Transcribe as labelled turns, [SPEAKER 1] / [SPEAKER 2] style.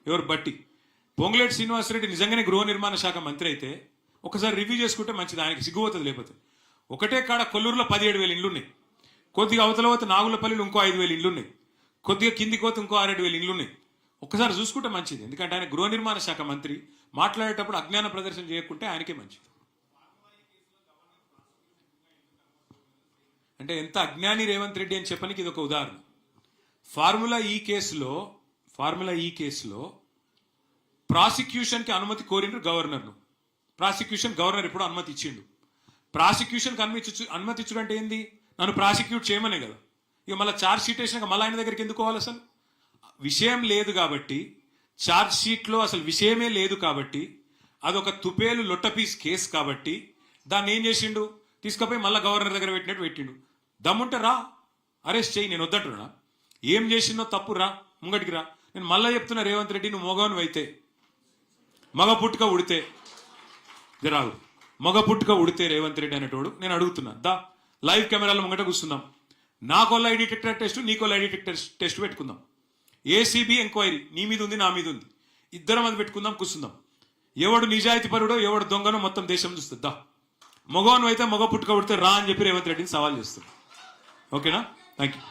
[SPEAKER 1] ఎవరు బట్టి పొంగులేటి శ్రీనివాసరెడ్డి నిజంగానే గృహ నిర్మాణ శాఖ మంత్రి అయితే ఒకసారి రివ్యూ చేసుకుంటే మంచిది, ఆయనకి సిగ్గుపోతుంది. లేకపోతే ఒకటే కాడ కొల్లూరులో 17,000 ఇండ్లు ఉన్నాయి, కొద్దిగా అవతల పోతే నాగులపల్లిలో ఇంకో 5,000 ఇండ్లు ఉన్నాయి, కొద్దిగా కిందికి పోతే ఇంకో 6,000 ఇండ్లు ఉన్నాయి. ఒక్కసారి చూసుకుంటే మంచిది, ఎందుకంటే ఆయన గృహ నిర్మాణ శాఖ మంత్రి మాట్లాడేటప్పుడు అజ్ఞాన ప్రదర్శన చేయకుంటే ఆయనకే మంచిది. అంటే ఎంత అజ్ఞాని రేవంత్ రెడ్డి అని చెప్పడానికి ఇది ఒక ఉదాహరణ. ఫార్ములా ఈ కేసులో ప్రాసిక్యూషన్కి అనుమతి కోరిండ్రు గవర్నర్ను. గవర్నర్ ఇప్పుడు అనుమతి ఇచ్చిండు. ప్రాసిక్యూషన్కి అనుమతి ఇచ్చుడు అంటే ఏంది? నన్ను ప్రాసిక్యూట్ చేయమనే కదా. ఇక మళ్ళీ ఛార్జ్ షీట్ వేసినాక మళ్ళీ ఆయన దగ్గరికి ఎందుకు పోవాలి? అసలు విషయం లేదు కాబట్టి, ఛార్జ్ షీట్లో అసలు విషయమే లేదు కాబట్టి, అదొక తుపేలు లొట్టపీస్ కేసు కాబట్టి దాన్ని ఏం చేసిండు? తీసుకుపోయి మళ్ళీ గవర్నర్ దగ్గర పెట్టినట్టు పెట్టిండు. దమ్ముంటే రా, అరెస్ట్ చేయి, నేను వద్దంటున్నా. ఏం చేసిందో తప్పు, రా ముంగటికి రా. నేను మళ్ళీ చెప్తున్నా, రేవంత్ రెడ్డి నువ్వు మగవను అయితే, మగ పుట్టుక ఉడితే రాదు, మగ పుట్టుక ఉడితే రేవంత్ రెడ్డి అనేటోడు నేను అడుగుతున్నా, దా లైవ్ కెమెరాలో ముంగట కూర్చుందాం, నాకో లై డిటెక్టర్ టెస్ట్, నీకో లై డిటెక్టర్ టెస్ట్ పెట్టుకుందాం, ఏసీబీ ఎంక్వైరీ నీ మీద ఉంది, నా మీద ఉంది, ఇద్దరం అది పెట్టుకుందాం, కూర్చుందాం. ఎవడు నిజాయితీ పరుడో ఎవడు దొంగనో మొత్తం దేశం చూస్తుంది. దా మగవను అయితే మగ పుట్టుక ఉడితే రా అని చెప్పి రేవంత్ రెడ్డిని సవాల్ చేస్తుంది. ఓకేనా? Thank you.